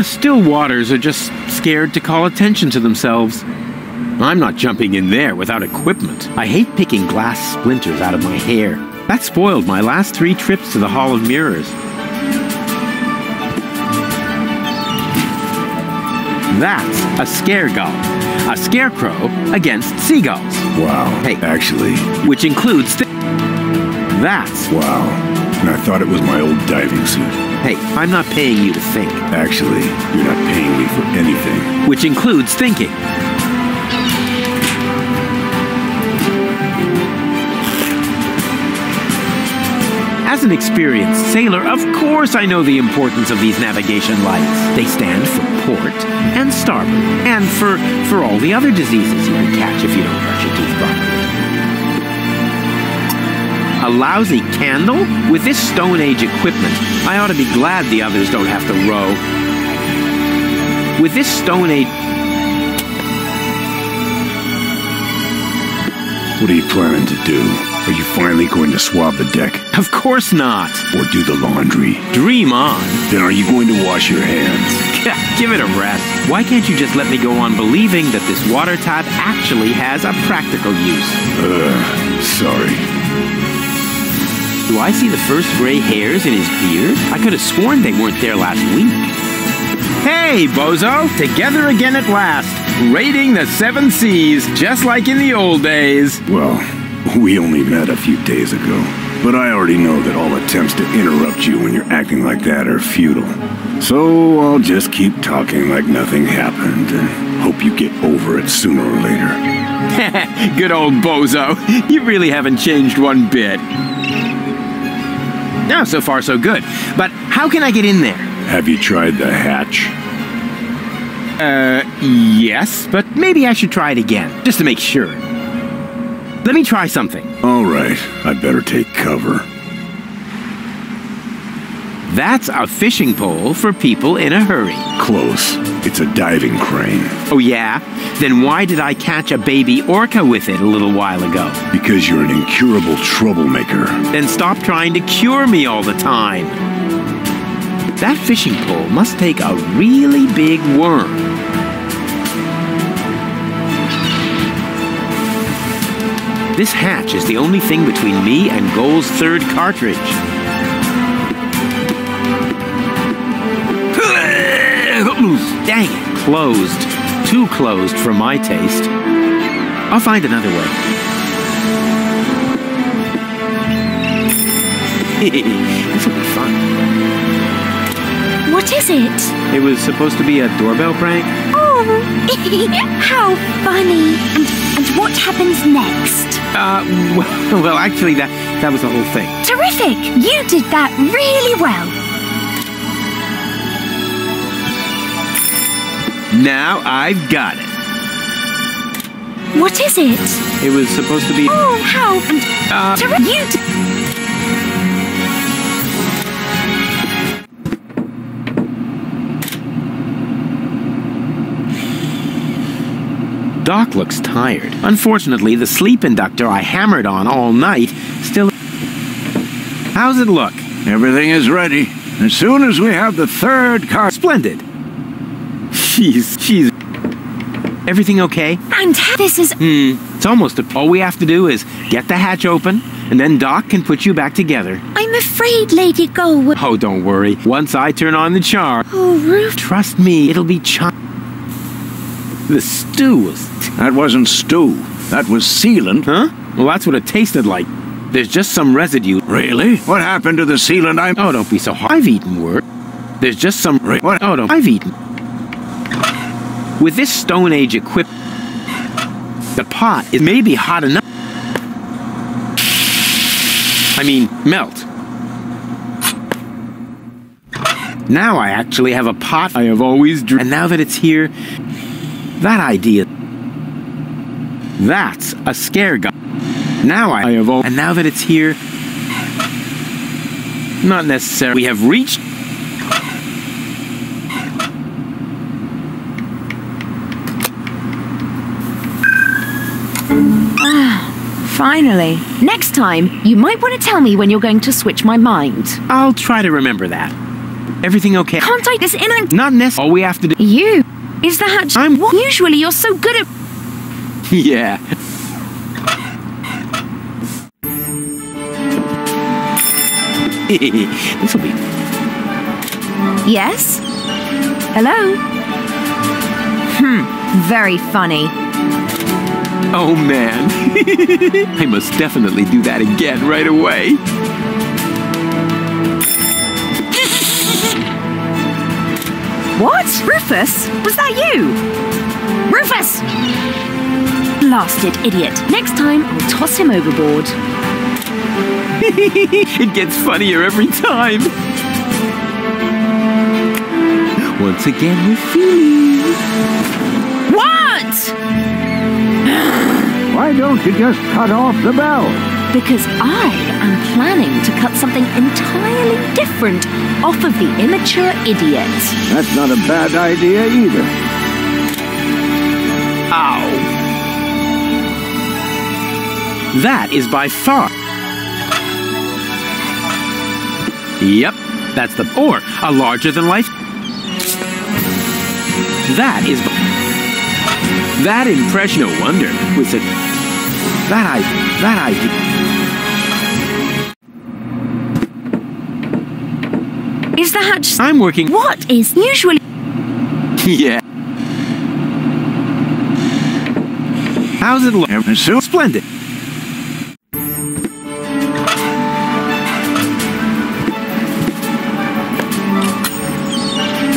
Still waters are just scared to call attention to themselves. I'm not jumping in there without equipment. I hate picking glass splinters out of my hair. That spoiled my last 3 trips to the Hall of Mirrors. That's a scaregull. A scarecrow against seagulls. Wow. Hey. Actually. Which includes that's... Wow. And I thought it was my old diving suit. Hey, I'm not paying you to think. Actually, you're not paying me for anything. Which includes thinking. As an experienced sailor, of course I know the importance of these navigation lights. They stand for port and starboard, and for all the other diseases you can catch if you don't brush your teeth properly. A lousy candle? With this Stone Age equipment, I ought to be glad the others don't have to row. With this Stone Age... What are you planning to do? Are you finally going to swab the deck? Of course not. Or do the laundry? Dream on. Then are you going to wash your hands? Give it a rest. Why can't you just let me go on believing that this water type actually has a practical use? Sorry. Do I see the first gray hairs in his beard? I could have sworn they weren't there last week. Hey, bozo! Together again at last. Raiding the 7 seas, just like in the old days. Well, we only met a few days ago. But I already know that all attempts to interrupt you when you're acting like that are futile. So I'll just keep talking like nothing happened and hope you get over it sooner or later. Good old bozo. You really haven't changed one bit. No, so far so good. But how can I get in there? Have you tried the hatch? Yes, but maybe I should try it again, just to make sure. Let me try something. All right, I'd better take cover. That's a fishing pole for people in a hurry. Close. It's a diving crane. Oh yeah? Then why did I catch a baby orca with it a little while ago? Because you're an incurable troublemaker. Then stop trying to cure me all the time. That fishing pole must take a really big worm. This hatch is the only thing between me and Goal's 3rd cartridge. Dang it, closed. Too closed for my taste. I'll find another way. This will be fun. What is it? It was supposed to be a doorbell prank. Oh, how funny. And what happens next? Well, actually, that was the whole thing. Terrific! You did that really well. Now I've got it. What is it? It was supposed to be... Oh, how... You... Doc looks tired. Unfortunately, the sleep inductor I hammered on all night still... How's it look? Everything is ready. As soon as we have the 3rd car... Splendid. She's... Everything okay? And this is... It's almost all we have to do is get the hatch open, and then Doc can put you back together. I'm afraid Lady Gull will... Oh, don't worry. Once I turn on the charm... Oh, Roof... Trust me, it'll be The stew was... That wasn't stew. That was sealant. Huh? Well, that's what it tasted like. There's just some residue. Really? What happened to the sealant Oh, don't be so hard. I've eaten wort. There's just some... What? Oh, don't... I've eaten... With this Stone Age equipment, the pot is maybe hot enough. I mean, melt. Now I actually have a pot I have always dreamed. And now that it's here, that idea. That's a scare gun. Now I have always. And now that it's here, not necessarily. We have reached. Finally. Next time, you might want to tell me when you're going to switch my mind. I'll try to remember that. Everything okay? Can't I this in and... Not necessary. All we have to do... You? Is that... I'm what? Usually you're so good at... Yeah. This'll be... Yes? Hello? Very funny. Oh, man. I must definitely do that again right away. What? Rufus? Was that you? Rufus! Blasted idiot. Next time, I'll toss him overboard. It gets funnier every time. Once again with feeling. What? Why don't you just cut off the bell? Because I am planning to cut something entirely different off of the immature idiot. That's not a bad idea either. Ow. That is by far... Yep, that's the... Or a larger-than-life... That is... That impression, no wonder, was a... That I... Is that... I'm working... What is usually... Yeah. How's it look? So splendid.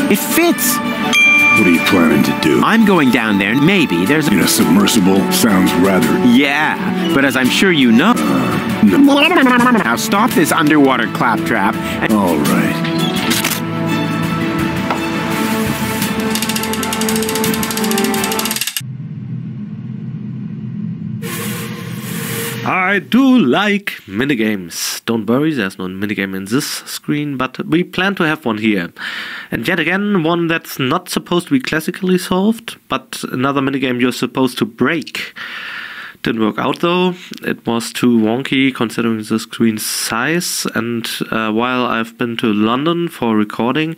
It fits. What are you planning to do? I'm going down there. Maybe there's In a submersible? Sounds rather... Yeah, but as I'm sure you know... No. Now stop this underwater claptrap and... All right. I do like minigames. Don't worry, there's no minigame in this screen, but we plan to have one here. And yet again, one that's not supposed to be classically solved, but another minigame you're supposed to break. Didn't work out though. It was too wonky considering the screen size, and while I've been to London for recording,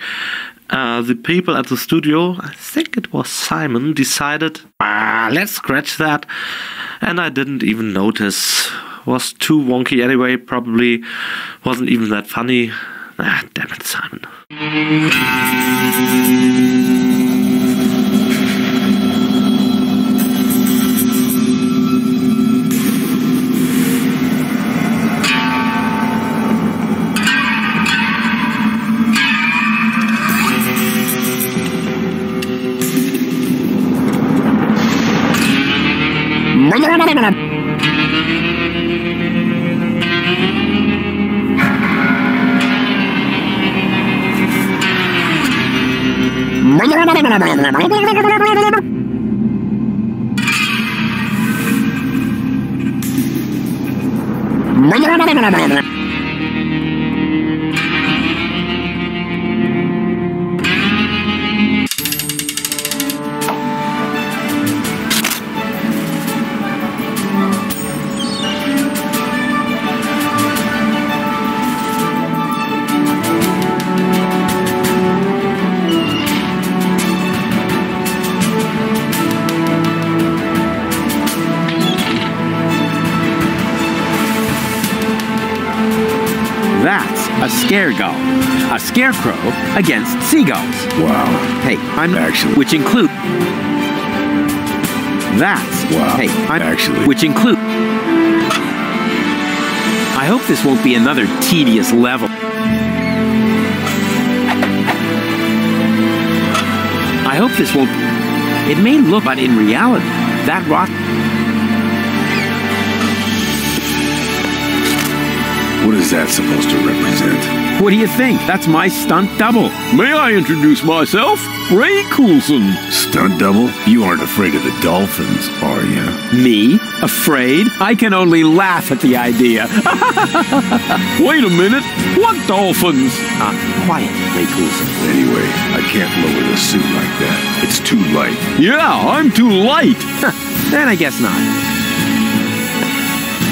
the people at the studio, I think it was Simon, decided, let's scratch that, and I didn't even notice. Was too wonky anyway, probably wasn't even that funny. Damn it, Simon. That's a scare gull. A scarecrow against seagulls. Wow. Hey, I'm... Actually... Which include... That's... Wow. Hey, I'm... Actually... Which include... I hope this won't be another tedious level. I hope this won't... It may look, but in reality, that rock... What is that supposed to represent? What do you think? That's my stunt double. May I introduce myself? Ray Coulson. Stunt double? You aren't afraid of the dolphins, are you? Me? Afraid? I can only laugh at the idea. Wait a minute. What dolphins? Quiet, Ray Coulson. Anyway, I can't lower the suit like that. It's too light. Yeah, I'm too light. Then I guess not.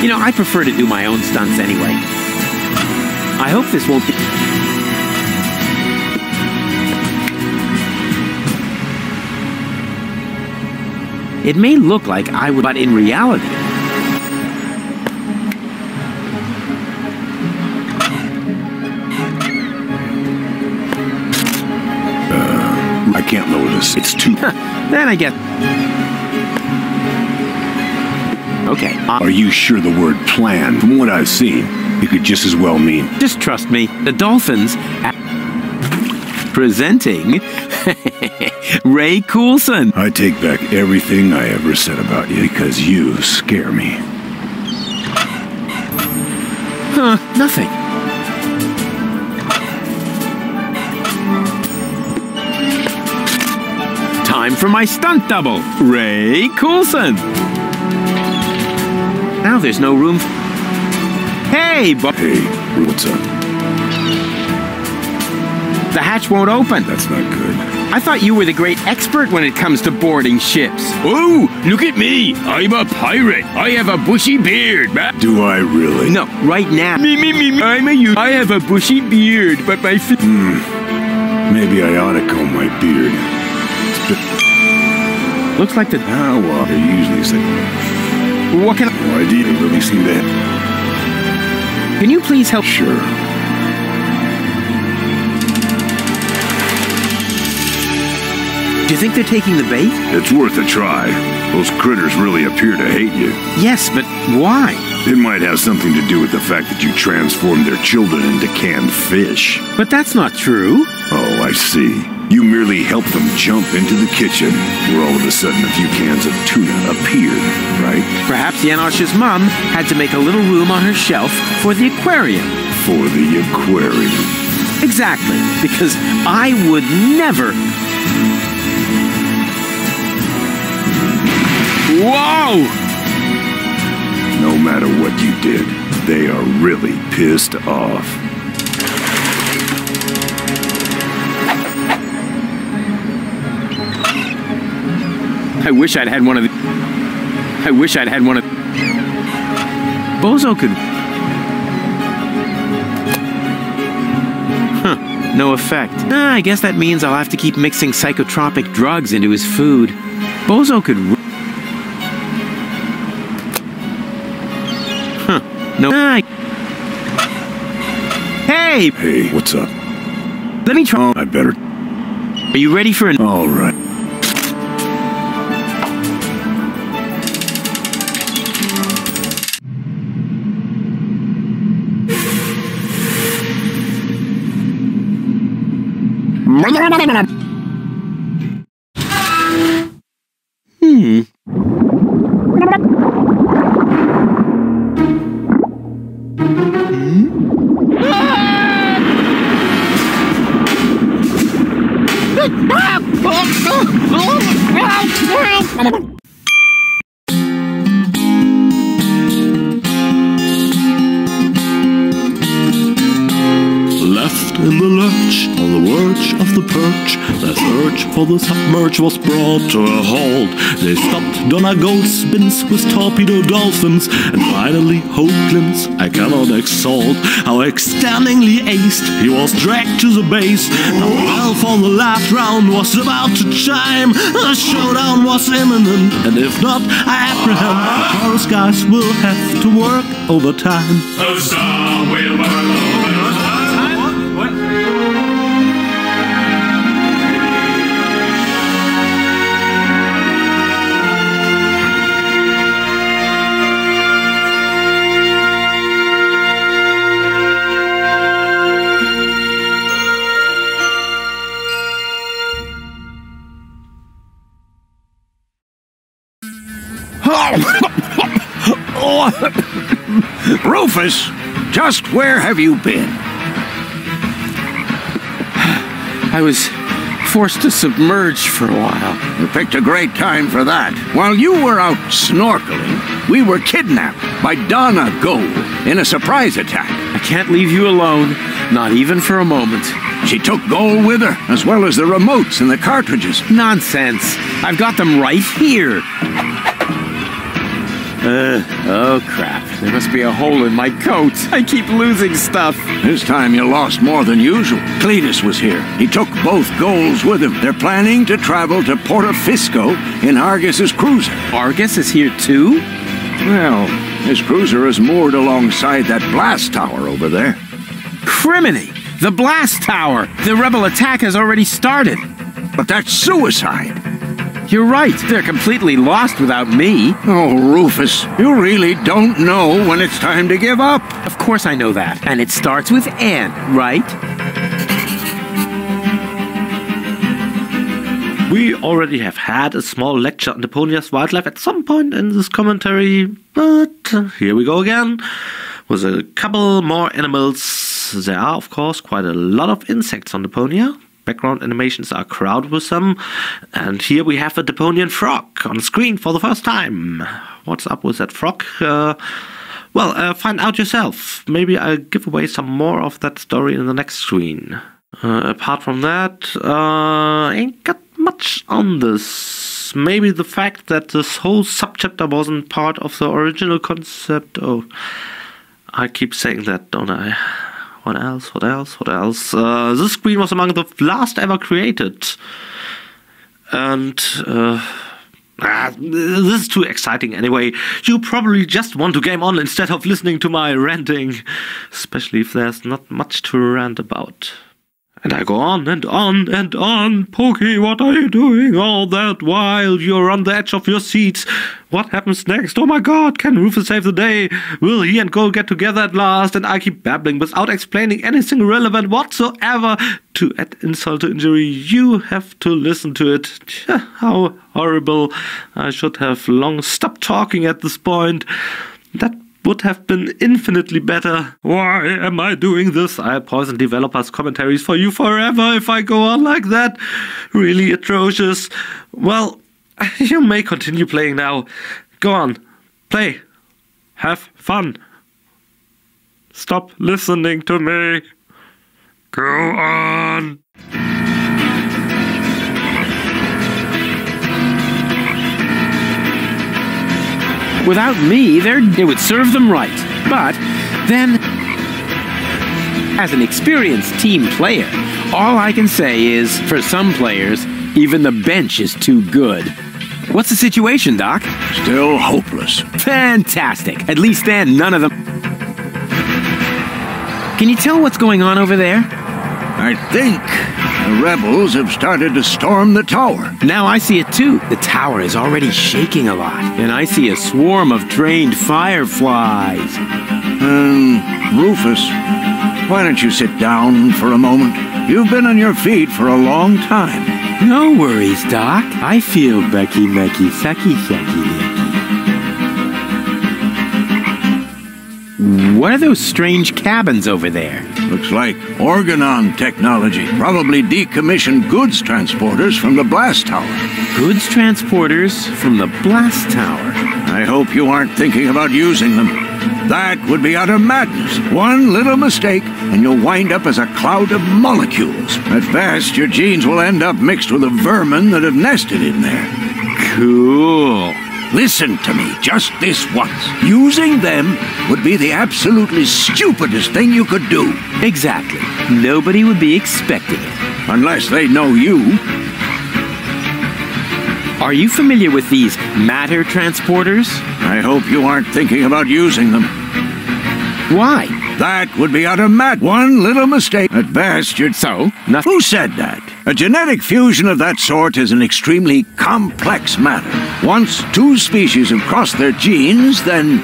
You know, I prefer to do my own stunts anyway. I hope this won't be... It may look like I would, but in reality... I can't lower this. It's too... Then I get... Okay. Are you sure the word plan, from what I've seen, it could just as well mean... Just trust me. The dolphins... Presenting... Ray Coulson. I take back everything I ever said about you because you scare me. Nothing. Time for my stunt double, Ray Coulson. Now there's no room. Hey, Hey, what's up? The hatch won't open. That's not good. I thought you were the great expert when it comes to boarding ships. Oh, look at me. I'm a pirate. I have a bushy beard, man. Do I really? No, right now. Me. I'm a youth. I have a bushy beard, but my Maybe I ought to comb my beard. Looks like the... Oh, well, they usually say... What can I... No idea. They really seem to... Can you please help... Sure. Do you think they're taking the bait? It's worth a try. Those critters really appear to hate you. Yes, but why? It might have something to do with the fact that you transformed their children into canned fish. But that's not true. Oh, I see. You merely helped them jump into the kitchen, where all of a sudden a few cans of tuna appeared, right? Perhaps Janosch's mom had to make a little room on her shelf for the aquarium. For the aquarium. Exactly, because I would never... Whoa! No matter what you did, they are really pissed off. I wish I'd had one of the... Bozo could... No effect. I guess that means I'll have to keep mixing psychotropic drugs into his food. Bozo could... No. Hey! Hey, what's up? Let me try... I better... Are you ready for an... All right. Left in the lurch, on the verge of the perch, the search for the submerge was brought to a halt. They stopped Donna Goldspins with torpedo dolphins, and finally Hoaglands I cannot exalt. How extendingly aced he was dragged to the base. Now the bell for the last round was about to chime. The showdown was imminent, and if not, I apprehend the chorus guys will have to work overtime. The star will work overtime. Rufus, just where have you been? I was forced to submerge for a while. You picked a great time for that. While you were out snorkeling, we were kidnapped by Donna Gold in a surprise attack. I can't leave you alone, not even for a moment. She took Gold with her, as well as the remotes and the cartridges. Nonsense. I've got them right here. Oh crap. There must be a hole in my coat. I keep losing stuff. This time you lost more than usual. Cletus was here. He took both goals with him. They're planning to travel to Portofisco in Argus's cruiser. Argus is here too? Well, his cruiser is moored alongside that blast tower over there. Criminy! The blast tower! The rebel attack has already started. But that's suicide. You're right. They're completely lost without me. Oh, Rufus, you really don't know when it's time to give up. Of course I know that. And it starts with N, right? We already have had a small lecture on Deponia's wildlife at some point in this commentary, but here we go again with a couple more animals. There are, of course, quite a lot of insects on Deponia. Background animations are crowded with them, and here we have a Deponian frog on screen for the first time. What's up with that frog? Well, find out yourself. Maybe I'll give away some more of that story in the next screen. Apart from that, ain't got much on this. Maybe the fact that this whole subchapter wasn't part of the original concept. Oh, I keep saying that, don't I? What else? This screen was among the last ever created. And, this is too exciting anyway. You probably just want to game on instead of listening to my ranting. Especially if there's not much to rant about. And I go on and on and on. Pokey, what are you doing all that while you're on the edge of your seat? What happens next? Oh my god, can Rufus save the day? Will he and Gold get together at last? And I keep babbling without explaining anything relevant whatsoever. To add insult to injury, you have to listen to it. How horrible. I should have long stopped talking at this point. That would have been infinitely better. Why am I doing this? I'll poison developers' commentaries for you forever if I go on like that. Really atrocious. Well, you may continue playing now. Go on. Play. Have fun. Stop listening to me. Go on. Without me, it would serve them right. But then, as an experienced team player, all I can say is, for some players, even the bench is too good. What's the situation, Doc? Still hopeless. Fantastic. At least then, none of them... Can you tell what's going on over there? I think the rebels have started to storm the tower. Now I see it too. The tower is already shaking a lot. And I see a swarm of trained fireflies. Rufus, why don't you sit down for a moment? You've been on your feet for a long time. No worries, Doc. I feel Becky Mecky Sucky Sucky. What are those strange cabins over there? Looks like organon technology. Probably decommissioned goods transporters from the blast tower. Goods transporters from the blast tower? I hope you aren't thinking about using them. That would be utter madness. One little mistake, and you'll wind up as a cloud of molecules. At best, your genes will end up mixed with the vermin that have nested in there. Cool. Listen to me, just this once. Using them would be the absolutely stupidest thing you could do. Exactly. Nobody would be expecting it. Unless they know you. Are you familiar with these matter transporters? I hope you aren't thinking about using them. Why? That would be utter mad. One little mistake. At best, you'd... So? Nothing. Who said that? A genetic fusion of that sort is an extremely complex matter. Once two species have crossed their genes, then...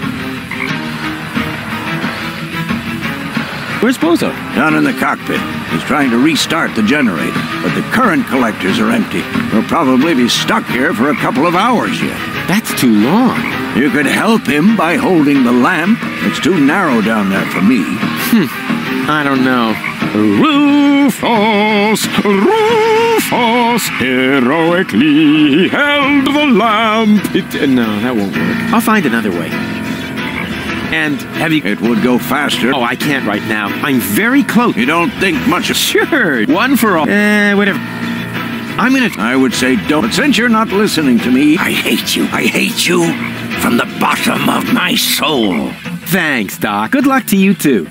Where's Bozo? Down in the cockpit. He's trying to restart the generator, but the current collectors are empty. We'll probably be stuck here for a couple of hours yet. That's too long. You could help him by holding the lamp. It's too narrow down there for me. I don't know. Rufus, Rufus, heroically held the lamp. No, that won't work. I'll find another way. And have you... It would go faster. Oh, I can't right now. I'm very close. You don't think much of... Sure. One for all. Whatever. I'm gonna... I would say don't. But since you're not listening to me, I hate you. I hate you. from the bottom of my soul. Thanks, Doc. Good luck to you, too.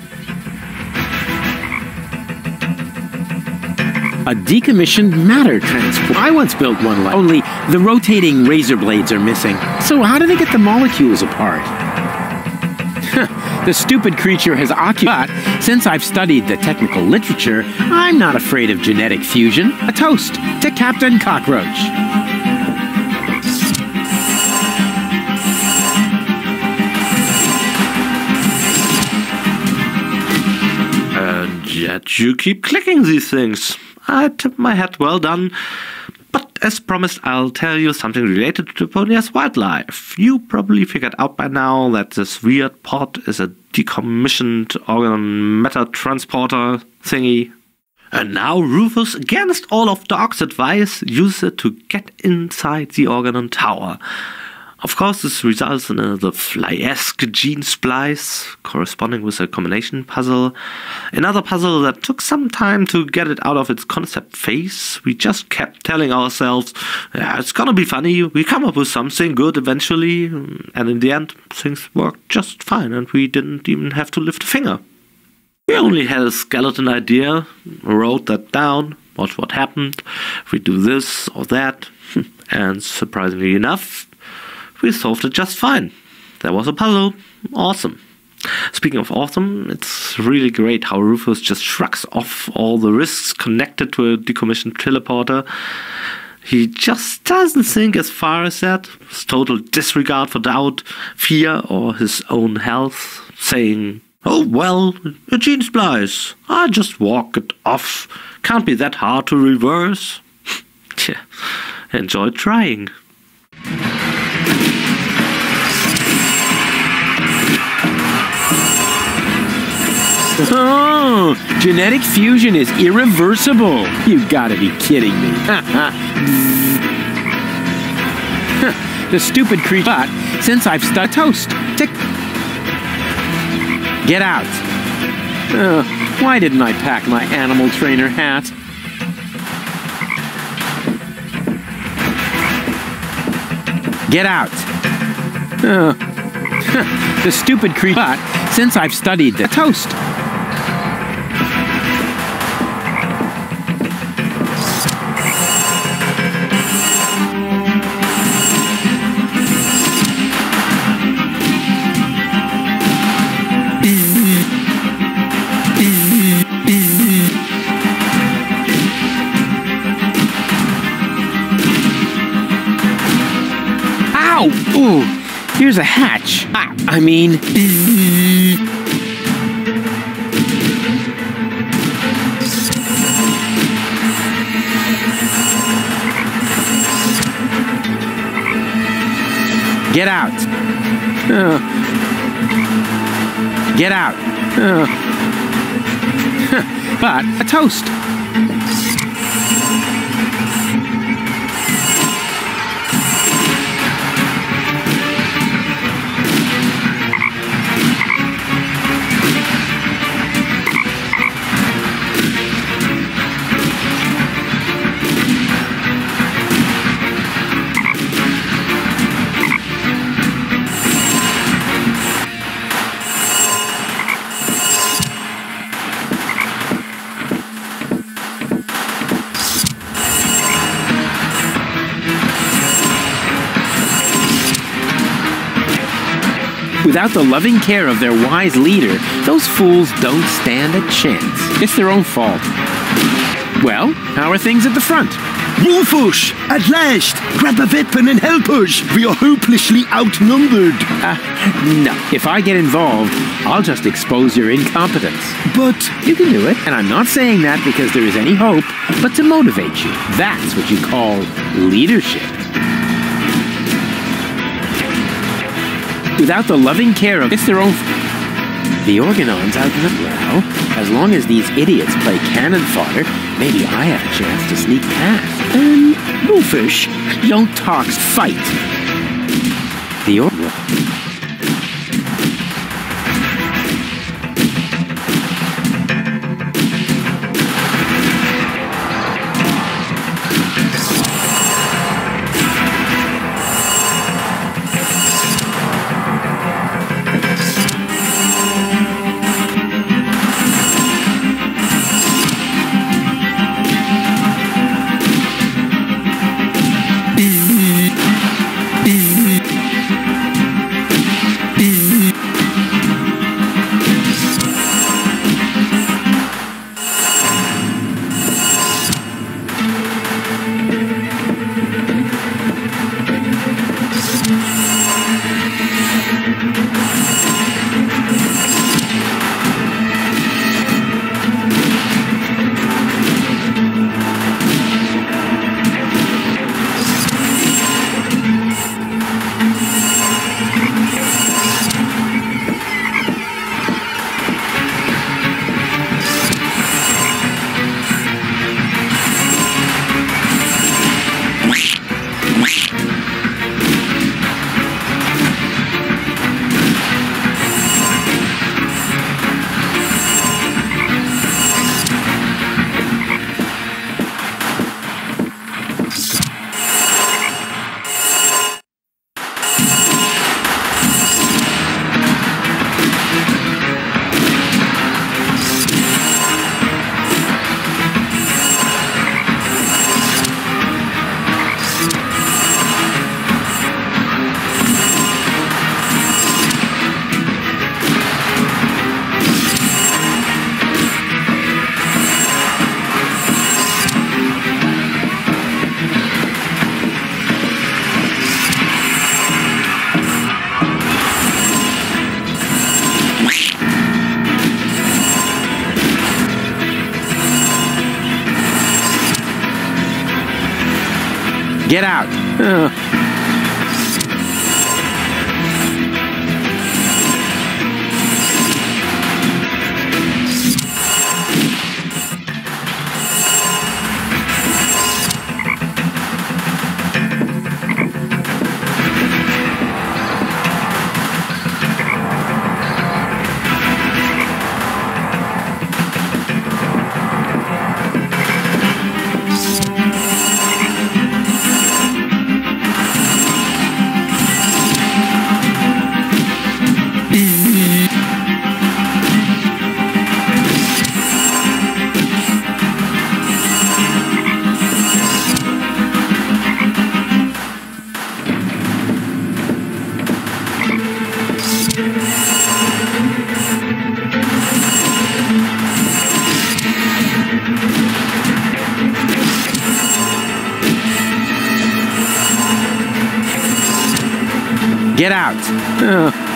A decommissioned matter transport. I once built one like, only the rotating razor blades are missing. So how do they get the molecules apart? The stupid creature has occupied. Since I've studied the technical literature, I'm not afraid of genetic fusion. A toast to Captain Cockroach. And yet you keep clicking these things. I tip my hat, well done. But as promised, I'll tell you something related to Deponia's wildlife. You probably figured out by now that this weird pod is a decommissioned organ matter transporter thingy. And now Rufus, against all of Doc's advice, uses it to get inside the organon tower. Of course, this results in the fly-esque gene splice, corresponding with a combination puzzle. Another puzzle that took some time to get it out of its concept phase. We just kept telling ourselves, yeah, it's gonna be funny, we come up with something good eventually, and in the end, things worked just fine, and we didn't even have to lift a finger. We only had a skeleton idea, wrote that down, watched what happened, if we do this or that, and surprisingly enough, we solved it just fine. There was a puzzle. Awesome. Speaking of awesome, it's really great how Rufus just shrugs off all the risks connected to a decommissioned teleporter. He just doesn't think as far as that. His total disregard for doubt, fear, or his own health, saying, "Oh well, a gene splice. I just walk it off. Can't be that hard to reverse." Enjoy trying. Oh, genetic fusion is irreversible. You gotta be kidding me. The stupid creature. But since I've stuck toast, tick. Get out. Why didn't I pack my animal trainer hat? Get out. The stupid creature. But since I've studied the toast. Ow! Ooh, here's a hatch. I mean... Get out. Get out. But a toast. Without the loving care of their wise leader, those fools don't stand a chance. It's their own fault. Well, how are things at the front? Rufus, at last! Grab a weapon and help us! We are hopelessly outnumbered. No. If I get involved, I'll just expose your incompetence. But... You can do it, and I'm not saying that because there is any hope, but to motivate you. That's what you call leadership. Without the loving care of... It's their own... The Organons outnumber. Well, as long as these idiots play cannon fodder, maybe I have a chance to sneak past. Rufus, Don't talk, fight! The Get out. Get out.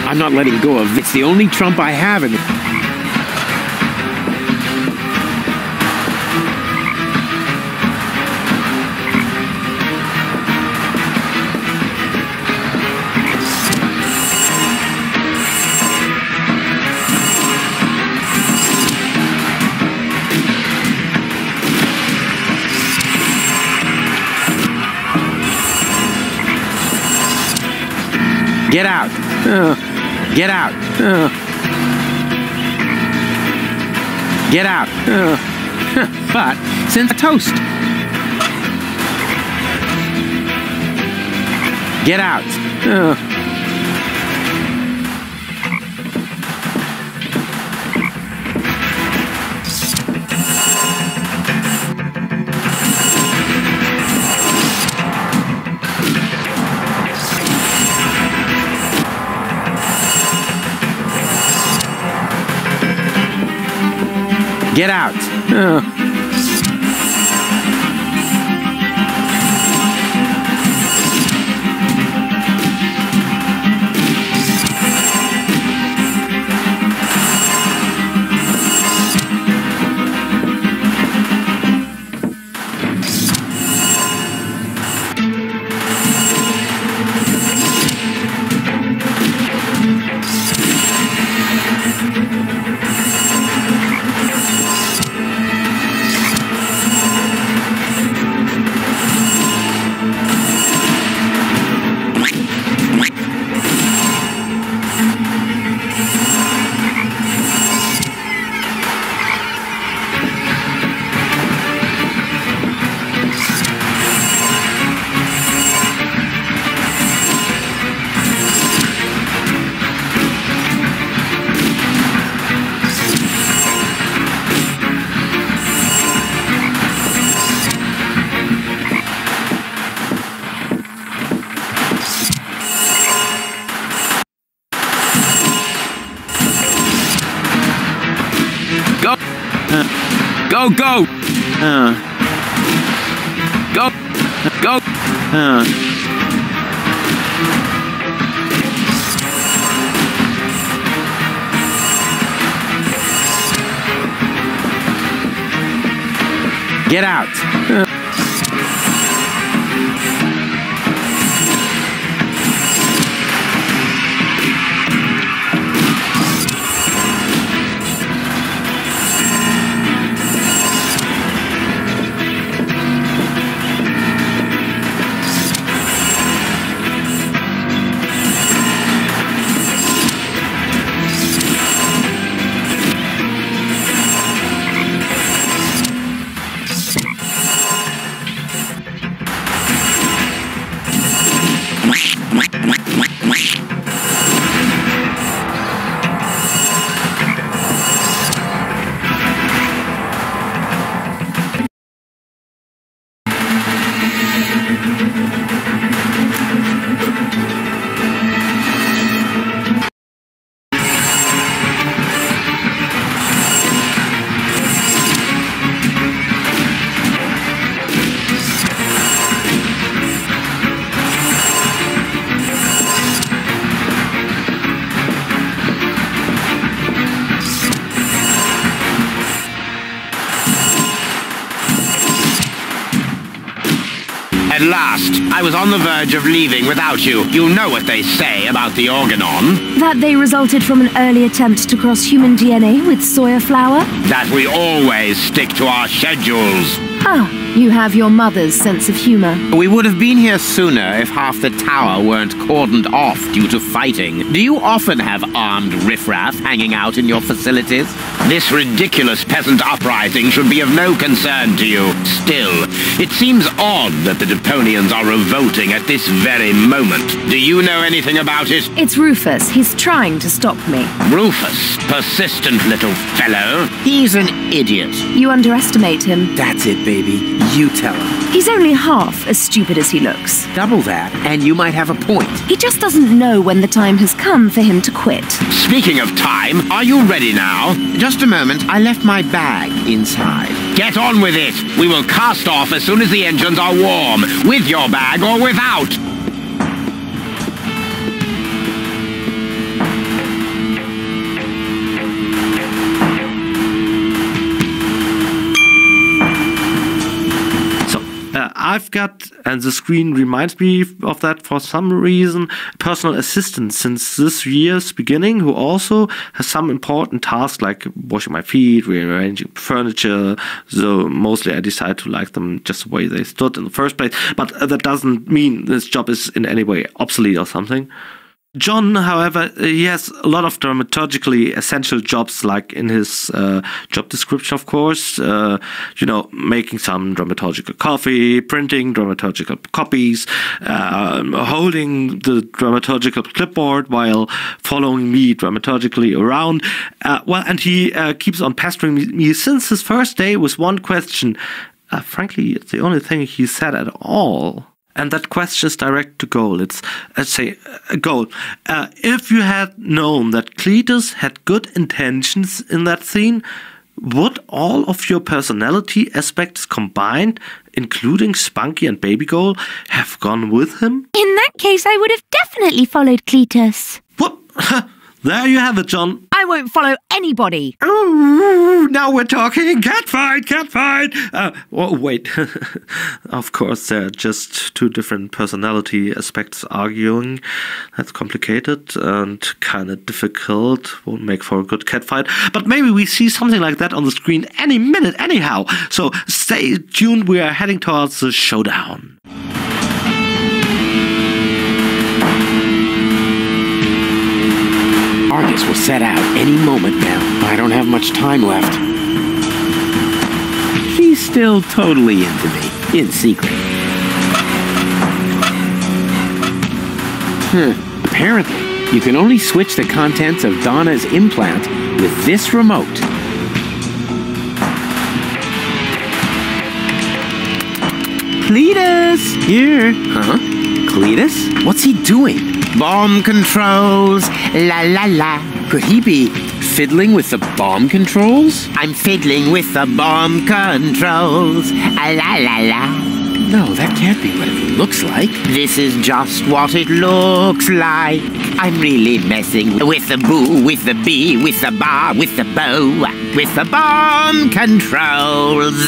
I'm not letting go of it. It's the only trump I have in the... Get out. Get out. Get out. But since a toast. Get out. Get out. Go, go! Go! Go! Get out! At last, I was on the verge of leaving without you. You know what they say about the organon. That they resulted from an early attempt to cross human DNA with soya flour? That we always stick to our schedules. Ah, you have your mother's sense of humor. We would have been here sooner if half the tower weren't cordoned off due to fighting. Do you often have armed riffraff hanging out in your facilities? This ridiculous peasant uprising should be of no concern to you. Still, it seems odd that the Deponians are revolting at this very moment. Do you know anything about it? It's Rufus. He's trying to stop me. Rufus, persistent little fellow. He's an idiot. You underestimate him. That's it, baby. You tell him. He's only half as stupid as he looks. Double that, and you might have a point. He just doesn't know when the time has come for him to quit. Speaking of time, are you ready now? Just a moment, I left my bag inside. Get on with it. We will cast off as soon as the engines are warm, with your bag or without. I've got, and the screen reminds me of that for some reason, personal assistant since this year's beginning, who also has some important tasks like washing my feet, rearranging furniture. So mostly I decide to like them just the way they stood in the first place. But that doesn't mean this job is in any way obsolete or something. John, however, he has a lot of dramaturgically essential jobs, like in his job description, of course, making some dramaturgical coffee, printing dramaturgical copies, holding the dramaturgical clipboard while following me dramaturgically around. And he keeps on pestering me since his first day with one question. Frankly, it's the only thing he said at all. And that question is direct to goal. It's, let's say, a goal. If you had known that Cletus had good intentions in that scene, would all of your personality aspects combined, including Spunky and Baby Goal, have gone with him? In that case, I would have definitely followed Cletus. What? There you have it, John. I won't follow anybody. Ooh, now we're talking. Catfight, catfight. Wait. Of course, they're just two different personality aspects arguing. That's complicated and kind of difficult. Won't make for a good catfight. But maybe we see something like that on the screen any minute anyhow. So stay tuned. We are heading towards the showdown. Argus will set out any moment now. I don't have much time left. She's still totally into me, in secret. Apparently, you can only switch the contents of Donna's implant with this remote. Cletus! Here. Huh? Cletus? What's he doing? Bomb controls, la la la. Could he be fiddling with the bomb controls? I'm fiddling with the bomb controls, la la la. No, that can't be what it looks like. This is just what it looks like. I'm really messing with the boo, with the bee, with the bar, with the bow, with the bomb controls.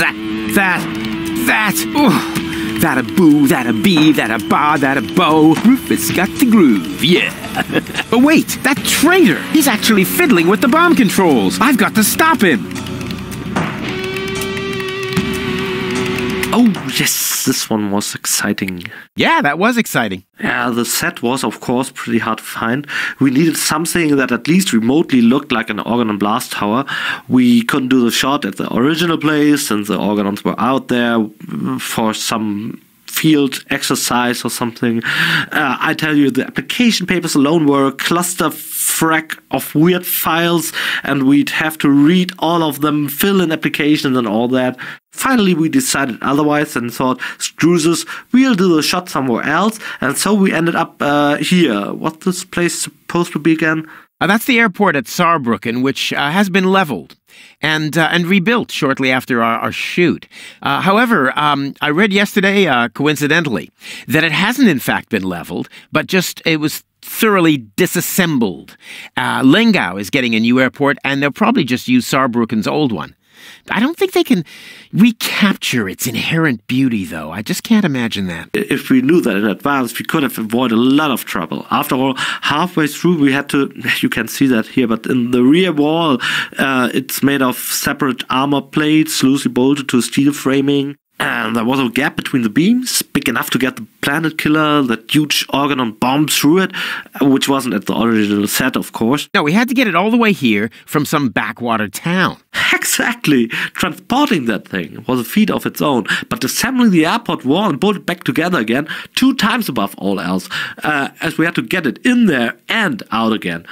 That a boo, that a bee, that a bar, that a bow. Rufus got the groove, yeah. But wait, that traitor! He's actually fiddling with the bomb controls. I've got to stop him. Oh, yes, this one was exciting. Yeah, that was exciting. Yeah, the set was, of course, pretty hard to find. We needed something that at least remotely looked like an Organon blast tower. We couldn't do the shot at the original place, since the Organons were out there for some field exercise or something. I tell you, the application papers alone were a cluster frack of weird files, and we'd have to read all of them, fill in applications and all that. Finally, we decided otherwise and thought, screw this, we'll do the shot somewhere else, and so we ended up here. What's this place supposed to be again? That's the airport at Saarbrücken, which has been leveled and rebuilt shortly after our shoot. However, I read yesterday, coincidentally, that it hasn't in fact been leveled, but just it was thoroughly disassembled. Lengau is getting a new airport, and they'll probably just use Saarbrücken's old one. I don't think they can recapture its inherent beauty, though. I just can't imagine that. If we knew that in advance, we could have avoided a lot of trouble. After all, halfway through, we had to, you can see that here, but in the rear wall, it's made of separate armor plates, loosely bolted to steel framing. And there was a gap between the beams, big enough to get the planet killer, that huge organon bomb through it, which wasn't at the original set, of course. No, we had to get it all the way here from some backwater town. Exactly. Transporting that thing was a feat of its own, but assembling the airport wall and bolt it back together again 2 times above all else, as we had to get it in there and out again.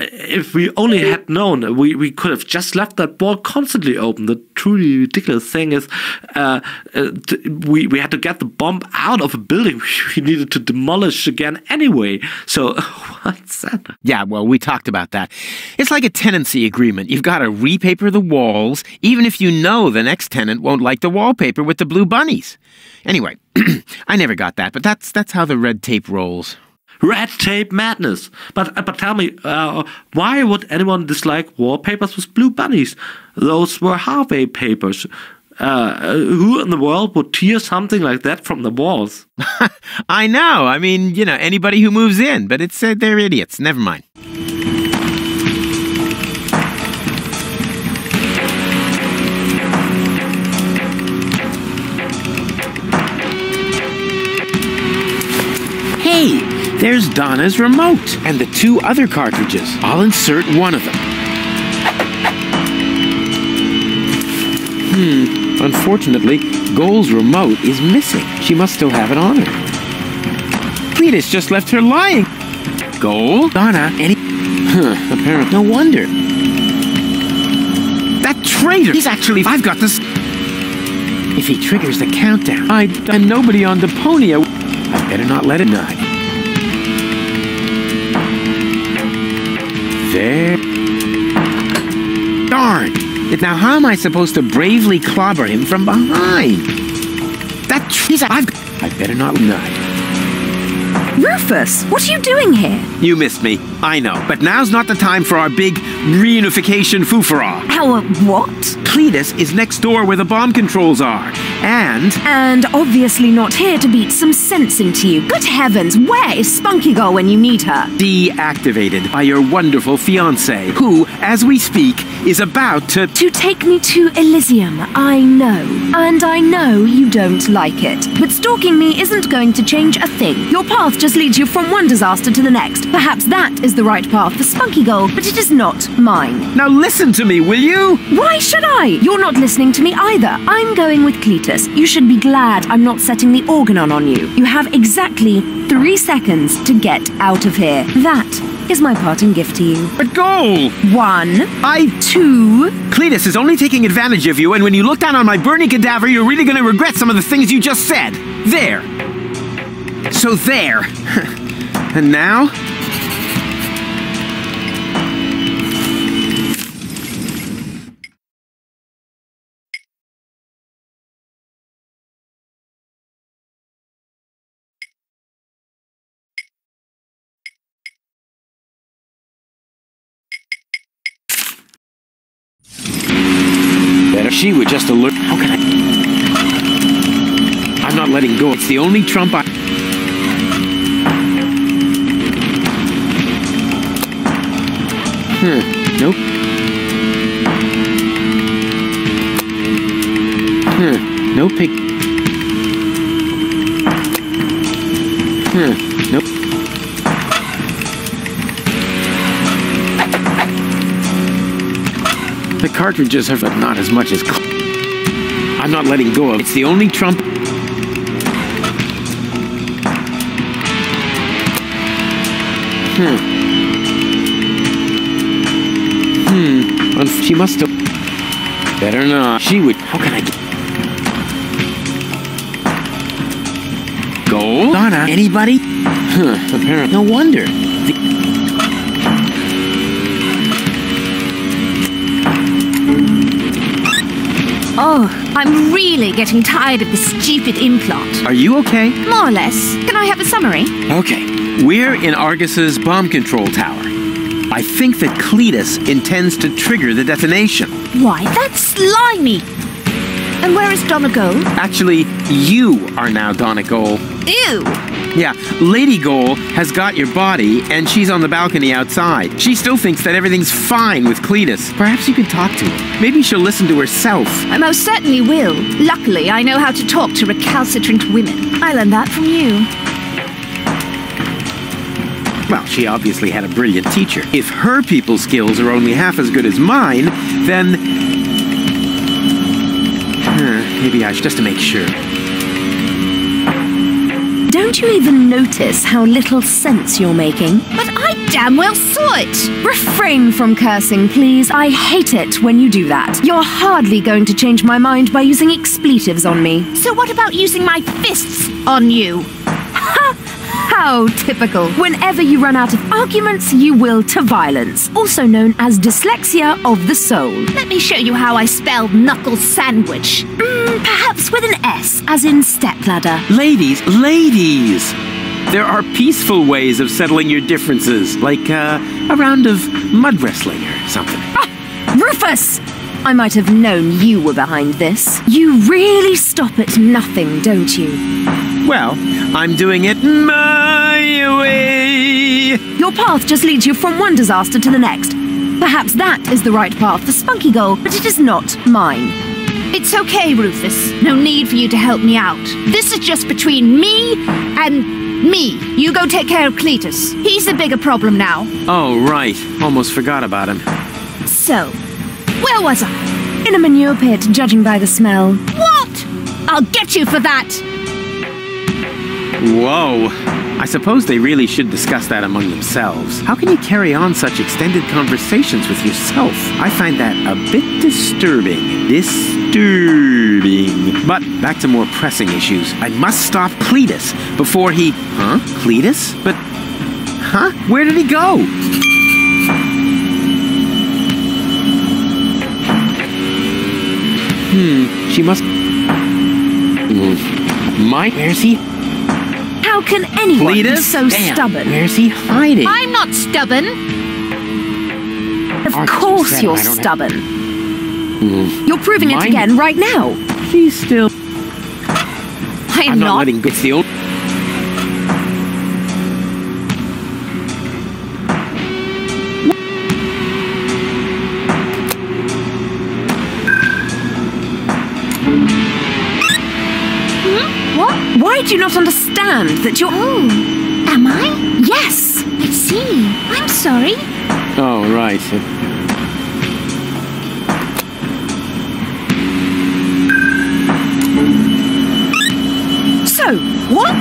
If we only had known, we could have just left that wall constantly open. The truly ridiculous thing is we had to get the bomb out of a building we needed to demolish again anyway. So what's that? Yeah, well, we talked about that. It's like a tenancy agreement. You've got to repaper the walls, even if you know the next tenant won't like the wallpaper with the blue bunnies. Anyway, I never got that, but that's how the red tape rolls. Red tape madness. But tell me, why would anyone dislike wallpapers with blue bunnies? Those were Harvey papers. Who in the world would tear something like that from the walls? I know. I mean, you know, anybody who moves in, but it's they're idiots. Never mind. Hey! There's Donna's remote and the 2 other cartridges. I'll insert one of them. Unfortunately, Goal's remote is missing. She must still have it on her. Cletus just left her lying. Goal? Donna? Apparently. No wonder. That traitor! He's actually... I've got this... If he triggers the countdown, and nobody on Deponia... I better not let it die. There. Darn! Now how am I supposed to bravely clobber him from behind? I better not die. Rufus, what are you doing here? You missed me, I know. But now's not the time for our big reunification foo-for-all. Our what? Cletus is next door where the bomb controls are. And obviously not here to beat some sense into you. Good heavens, where is Spunky Girl when you need her? Deactivated by your wonderful fiancé, who, as we speak, is about to take me to Elysium, I know. And I know you don't like it. But stalking me isn't going to change a thing. Your path just leads you from one disaster to the next. Perhaps that is the right path for Spunky Girl, but it is not mine. Now listen to me, will you? Why should I? You're not listening to me either. I'm going with Cletus. You should be glad I'm not setting the organon on you. You have exactly 3 seconds to get out of here. That is my parting gift to you. But Goal! 1, 2... Cletus is only taking advantage of you, and when you look down on my burning cadaver, you're really going to regret some of the things you just said. There. So there. And now? Better she would just alert. How can I? I'm not letting go. It's the only trump I... Nope. No pig. Nope. The cartridges have, but not as much as... I'm not letting go of. It's the only trump... She must have... Better not. She would... How can I get... Gold? Donna? Anybody? Apparently. No wonder. Oh, I'm really getting tired of this stupid implant. Are you okay? More or less. Can I have a summary? Okay. We're in Argus's bomb control tower. I think that Cletus intends to trigger the detonation. Why, that's slimy! And where is Donna Gold? Actually, you are now Donna Gold. Ew! Yeah, Lady Gold has got your body, and she's on the balcony outside. She still thinks that everything's fine with Cletus. Perhaps you can talk to her. Maybe she'll listen to herself. I most certainly will. Luckily, I know how to talk to recalcitrant women. I learned that from you. Well, she obviously had a brilliant teacher. If her people skills are only half as good as mine, then... maybe I should, just to make sure. Don't you even notice how little sense you're making? But I damn well saw it! Refrain from cursing, please. I hate it when you do that. You're hardly going to change my mind by using expletives on me. So what about using my fists on you? Ha! How typical. Whenever you run out of arguments, you will to violence, also known as dyslexia of the soul. Let me show you how I spell knuckle sandwich. Perhaps with an S, as in stepladder. Ladies! There are peaceful ways of settling your differences, like a round of mud wrestling or something. Rufus! I might have known you were behind this. You really stop at nothing, don't you? Well, I'm doing it my way. Your path just leads you from one disaster to the next. Perhaps that is the right path for Spunky Goal, but it is not mine. It's okay, Rufus. No need for you to help me out. This is just between me and me. You go take care of Cletus. He's the bigger problem now. Oh, right. Almost forgot about him. So, where was I? In a manure pit, judging by the smell. What? I'll get you for that! Whoa. I suppose they really should discuss that among themselves. How can you carry on such extended conversations with yourself? I find that a bit disturbing. But back to more pressing issues. I must stop Cletus before he... Huh? Cletus? But... Huh? Where did he go? She must... Mike? Where's he? How can anyone be so stubborn? Where's he hiding? I'm not stubborn. Of course you're stubborn. You're proving it again right now. She's still... I'm not letting go. It's the old... What? Why do you not understand that you're... Oh, am I? Yes. I see. I'm sorry. Oh, right. So, what?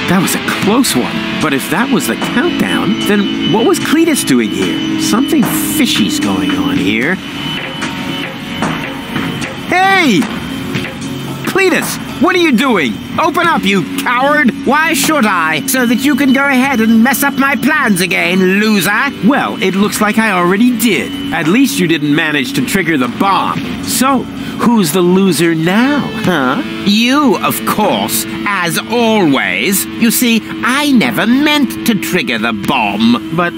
That was a close one. But if that was the countdown, then what was Cletus doing here? Something fishy's going on here. Hey! Cletus, what are you doing? Open up, you coward! Why should I? So that you can go ahead and mess up my plans again, loser? Well, it looks like I already did. At least you didn't manage to trigger the bomb. So, who's the loser now, huh? You, of course, as always. You see, I never meant to trigger the bomb. But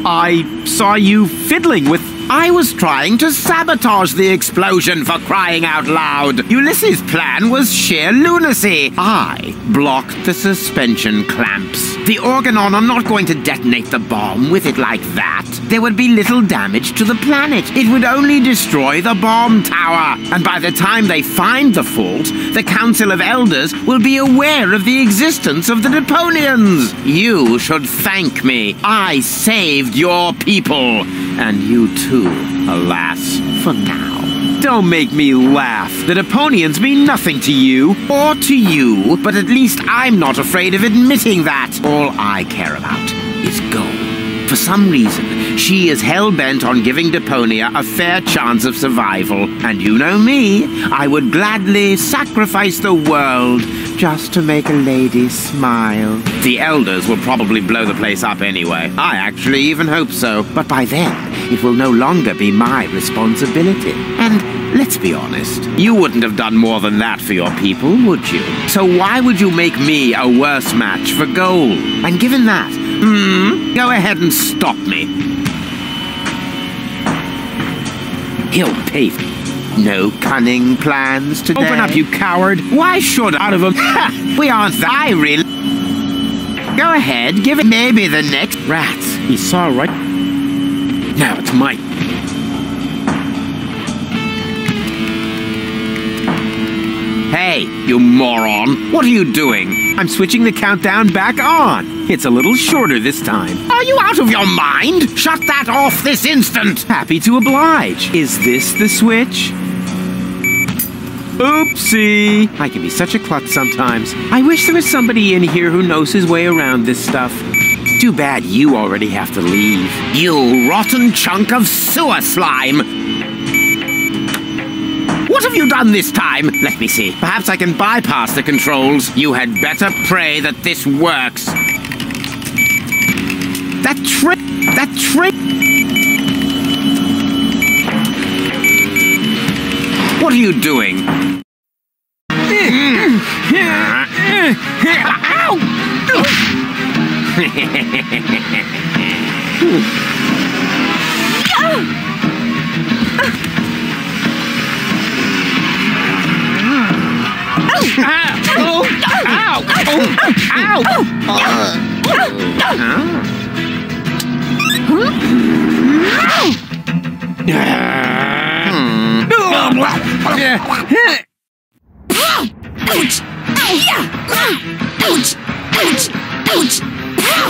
I saw you fiddling with... I was trying to sabotage the explosion, for crying out loud. Ulysses' plan was sheer lunacy. I blocked the suspension clamps. The Organon are not going to detonate the bomb with it like that. There would be little damage to the planet. It would only destroy the bomb tower. And by the time they find the fault, the Council of Elders will be aware of the existence of the Deponians. You should thank me. I saved your people. And you too, alas, for now. Don't make me laugh. The Deponians mean nothing to you, or to you, but at least I'm not afraid of admitting that. All I care about is gold. For some reason, she is hell-bent on giving Deponia a fair chance of survival. And you know me, I would gladly sacrifice the world just to make a lady smile. The elders will probably blow the place up anyway. I actually even hope so. But by then, it will no longer be my responsibility. And let's be honest, you wouldn't have done more than that for your people, would you? So why would you make me a worse match for gold? And given that, go ahead and stop me. He'll pay. No cunning plans today. Open up, you coward. Why should out of them? We aren't that really. Go ahead, give it maybe the next rats. He saw right. Now it's mine. Hey, you moron! What are you doing? I'm switching the countdown back on. It's a little shorter this time. Are you out of your mind? Shut that off this instant! Happy to oblige. Is this the switch? Oopsie! I can be such a klutz sometimes. I wish there was somebody in here who knows his way around this stuff. Too bad you already have to leave. You rotten chunk of sewer slime! What have you done this time? Let me see. Perhaps I can bypass the controls. You had better pray that this works. That trick! What are you doing?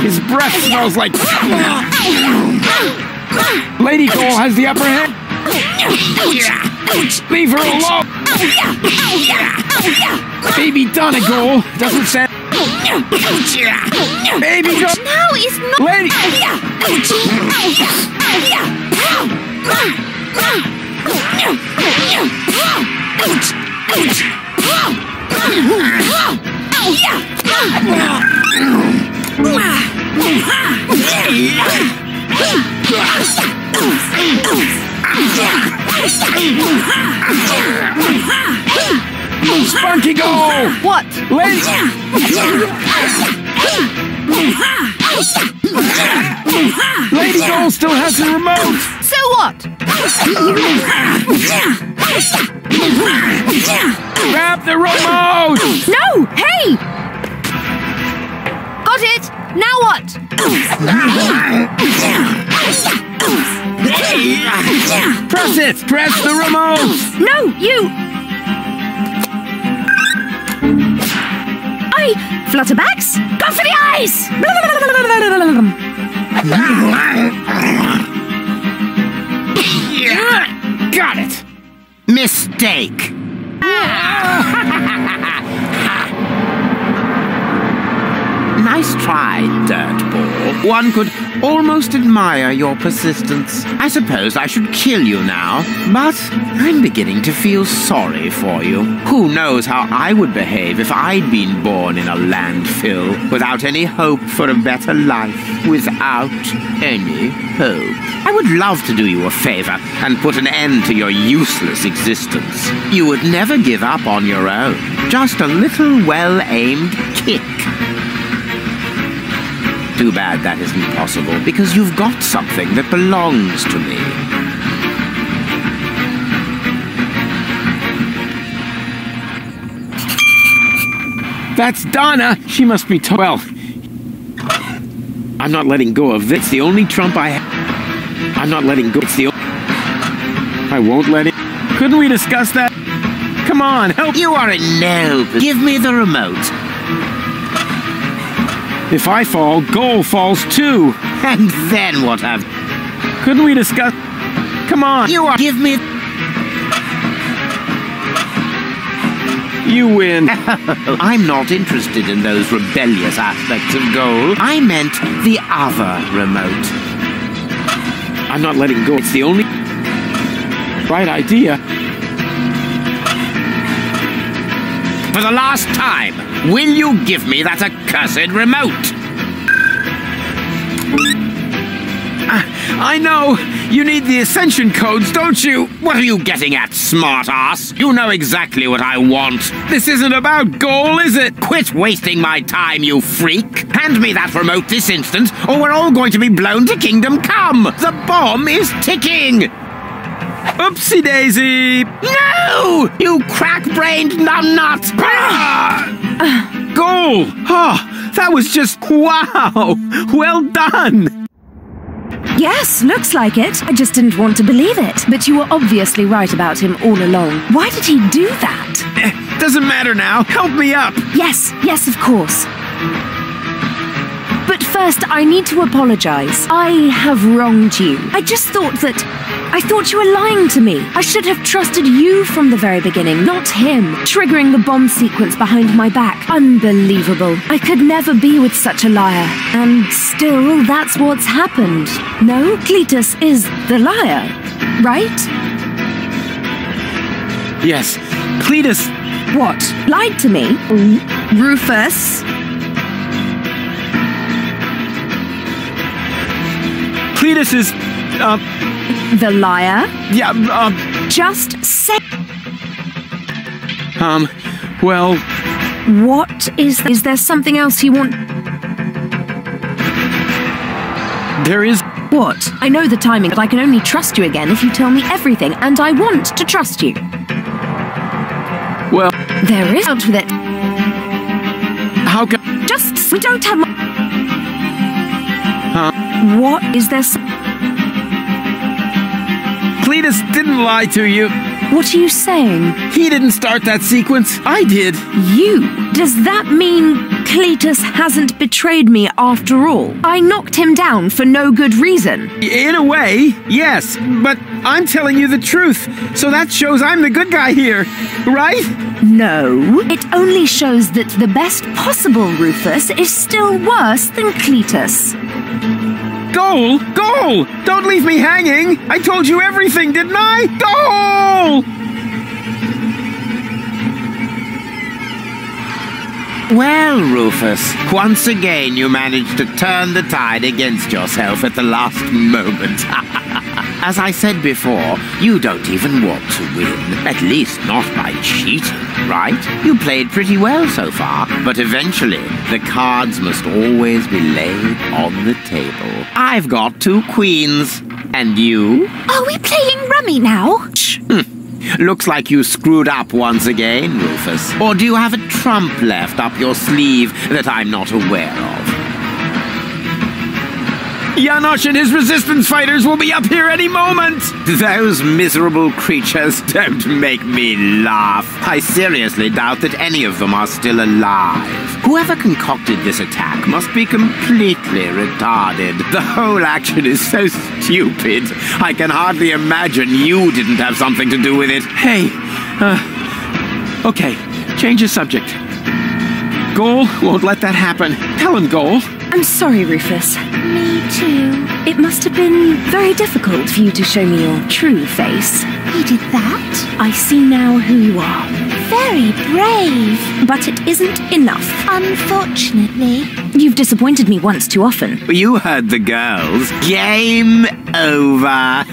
His breath smells like... Lady Cole has the upper hand. Leave her alone. Baby Donegal doesn't sound... Baby Go... No, it's not... Lady... Spunky Go! What? Lady... Lady Gold still has the remote! So what? Grab the remote! No! Hey! Got it! Now what? Press it! Press the remote! No, you! Flutterbacks? Go for the eyes! Got it! Mistake! Nice try, Dirtball. One could almost admire your persistence. I suppose I should kill you now, but I'm beginning to feel sorry for you. Who knows how I would behave if I'd been born in a landfill, without any hope for a better life, without any hope. I would love to do you a favor and put an end to your useless existence. You would never give up on your own. Just a little well-aimed kick. Too bad that isn't possible, because you've got something that belongs to me. That's Donna! She must be well. I'm not letting go of this. It's the only trump I have. I'm not letting go. It's the I won't let it. Couldn't we discuss that? Come on, help. You are a no. Give me the remote. If I fall, Goal falls too. And then what have... Couldn't we discuss... Come on. You are... Give me... You win. I'm not interested in those rebellious aspects of gold. I meant the other remote. I'm not letting go. It's the only right idea. For the last time, will you give me that accursed remote? I know. You need the ascension codes, don't you? What are you getting at, smart-ass? You know exactly what I want. This isn't about goal, is it? Quit wasting my time, you freak. Hand me that remote this instant, or we're all going to be blown to Kingdom Come. The bomb is ticking. Oopsie-daisy! No! You crack-brained numbnut! Goal! Oh, that was just wow! Well done! Yes, looks like it. I just didn't want to believe it. But you were obviously right about him all along. Why did he do that? Doesn't matter now. Help me up! Yes, of course. But first, I need to apologize. I have wronged you. I thought you were lying to me. I should have trusted you from the very beginning, not him. Triggering the bomb sequence behind my back. Unbelievable. I could never be with such a liar. And still, that's what's happened. No, Cletus is the liar, right? Yes, Cletus... What? Lied to me? Rufus? Cletus is... The liar? Yeah, Just say... well... What is there something else you want... There is... What? I know the timing, but I can only trust you again if you tell me everything, and I want to trust you. Well... There is... Out with it. How can... Just... We don't have... What is there... Cletus didn't lie to you. What are you saying? He didn't start that sequence. I did. You? Does that mean Cletus hasn't betrayed me after all? I knocked him down for no good reason. In a way, yes. But I'm telling you the truth. So that shows I'm the good guy here. Right? No. It only shows that the best possible Rufus is still worse than Cletus. Goal! Goal! Don't leave me hanging! I told you everything, didn't I? Goal! Well, Rufus, once again you managed to turn the tide against yourself at the last moment. As I said before, you don't even want to win. At least not by cheating, right? You played pretty well so far, but eventually the cards must always be laid on the table. I've got 2 queens. And you? Are we playing rummy now? Shh. Looks like you screwed up once again, Rufus. Or do you have a trump left up your sleeve that I'm not aware of? Janosch and his resistance fighters will be up here any moment! Those miserable creatures don't make me laugh. I seriously doubt that any of them are still alive. Whoever concocted this attack must be completely retarded. The whole action is so stupid. I can hardly imagine you didn't have something to do with it. Hey, okay, change the subject. Goal won't let that happen. Tell him, Goal. I'm sorry, Rufus. Me too. It must have been very difficult for you to show me your true face. You did that? I see now who you are. Very brave. But it isn't enough. Unfortunately. You've disappointed me once too often. You heard the girls. Game over.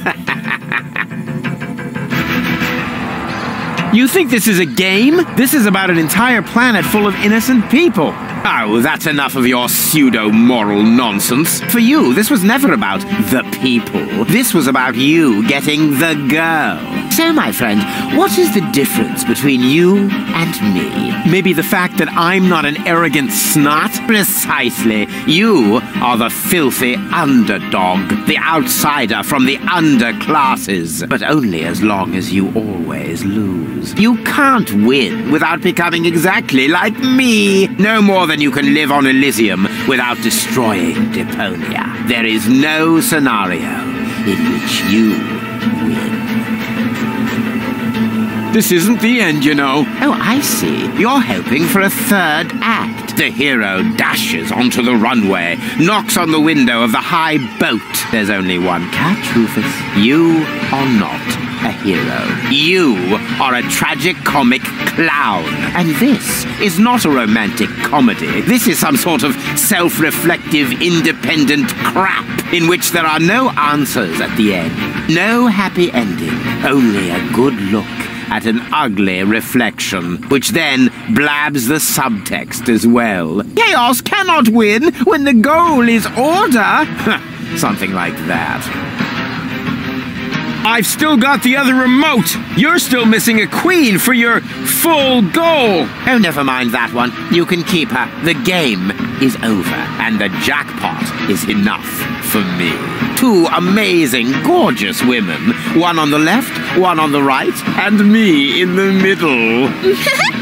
You think this is a game? This is about an entire planet full of innocent people. Oh, that's enough of your pseudo-moral nonsense. For you, this was never about the people. This was about you getting the girl. So, my friend, what is the difference between you and me? Maybe the fact that I'm not an arrogant snot? Precisely. You are the filthy underdog, the outsider from the underclasses. But only as long as you always lose. You can't win without becoming exactly like me. No more than you can live on Elysium without destroying Deponia. There is no scenario in which you win. This isn't the end, you know. Oh, I see. You're hoping for a third act. The hero dashes onto the runway, knocks on the window of the high boat. There's only one catch, Rufus. You are not a hero. You are a tragic-comic clown. And this is not a romantic comedy. This is some sort of self-reflective, independent crap in which there are no answers at the end. No happy ending. Only a good look at an ugly reflection, which then blabs the subtext as well. Chaos cannot win when the goal is order. Something like that. I've still got the other remote. You're still missing a queen for your full goal. Oh, never mind that one. You can keep her. The game is over, and the jackpot is enough for me. 2 amazing, gorgeous women. One on the left, one on the right, and me in the middle.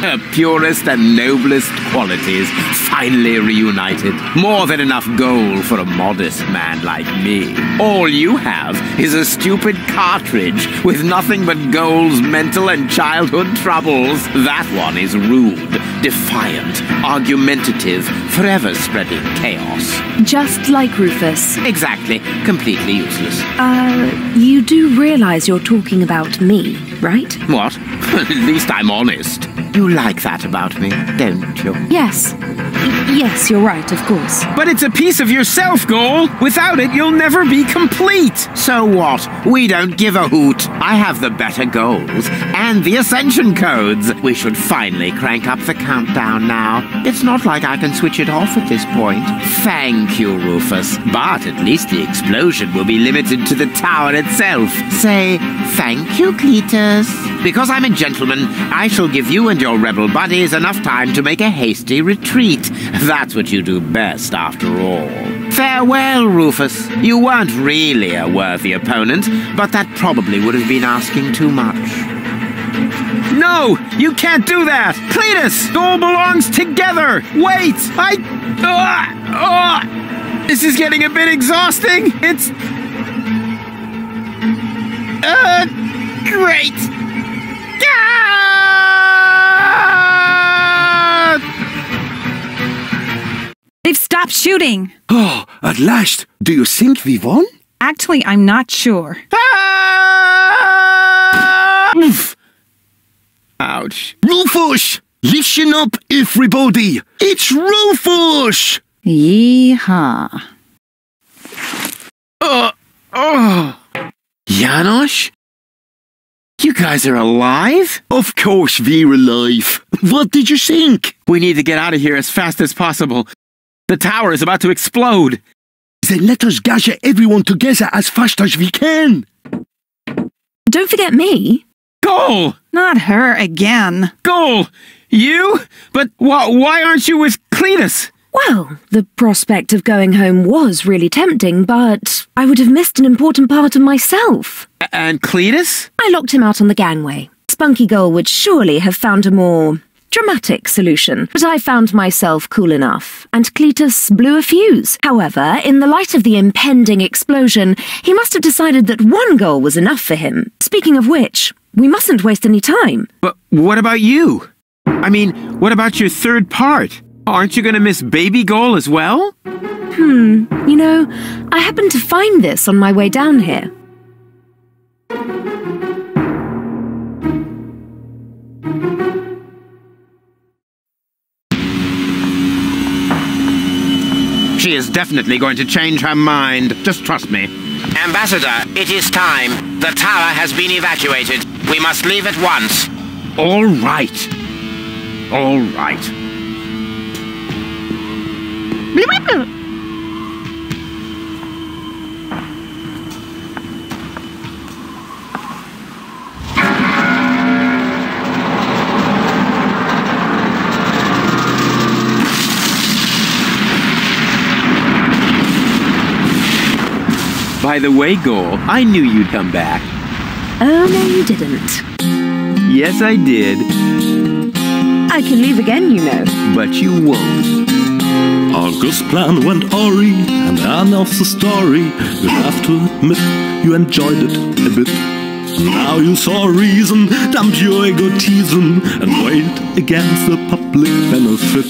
Her purest and noblest qualities finally reunited. More than enough gold for a modest man like me. All you have is a stupid cartridge with nothing but Gold's mental and childhood troubles. That one is rude, defiant, argumentative, forever spreading chaos. Just like Rufus. Exactly. Completely useless. You do realize you're talking about me, right? What? At least I'm honest. You like that about me, don't you? Yes. Yes, you're right, of course. But it's a piece of yourself, Goal. Without it, you'll never be complete. So what? We don't give a hoot. I have the better goals and the ascension codes. We should finally crank up the countdown now. It's not like I can switch it off at this point. Thank you, Rufus. But at least the explosion will be limited to the tower itself. Say thank you, Cletus. Because I'm a gentleman, I shall give you and your rebel buddies enough time to make a hasty retreat. That's what you do best, after all. Farewell, Rufus. You weren't really a worthy opponent, but that probably would have been asking too much. No! You can't do that! Cletus! Goal belongs together! Wait! This is getting a bit exhausting! It's... great! They've stopped shooting. Oh, at last. Do you think we won? Actually, I'm not sure. Oof. Ouch. Rufus! Listen up, everybody! It's Rufus! Yeehaw. Janosch? You guys are alive? Of course we're alive. What did you think? We need to get out of here as fast as possible. The tower is about to explode. Then let us gather everyone together as fast as we can. Don't forget me. Goal! Not her again. Goal! You? But why aren't you with Cletus? Well, the prospect of going home was really tempting, but I would have missed an important part of myself. And Cletus? I locked him out on the gangway. Spunky Gull would surely have found a more dramatic solution, but I found myself cool enough, and Cletus blew a fuse. However, in the light of the impending explosion, he must have decided that one goal was enough for him. Speaking of which, we mustn't waste any time. But what about you? I mean, what about your third part? Aren't you going to miss Baby Goal as well? You know, I happened to find this on my way down here. She is definitely going to change her mind. Just trust me. Ambassador, it is time. The tower has been evacuated. We must leave at once. All right. All right. By the way, Goal, I knew you'd come back. Oh, no, you didn't. Yes, I did. I can leave again, you know. But you won't. August's plan went awry, and the end of the story. You have to admit you enjoyed it a bit. Now you saw a reason, dump your egotism and wait against the public benefit.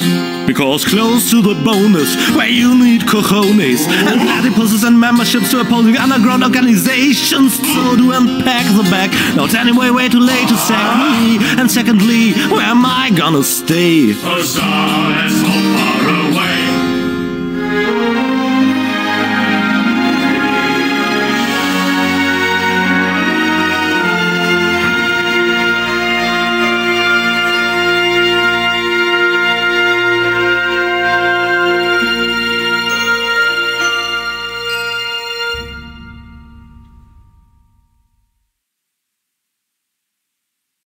Because close to the bonus, where you need cojones and platypuses and memberships to opposing underground organizations. So to unpack the bag, now it's anyway way too late to sack me. And secondly, where am I gonna stay? A star has so far.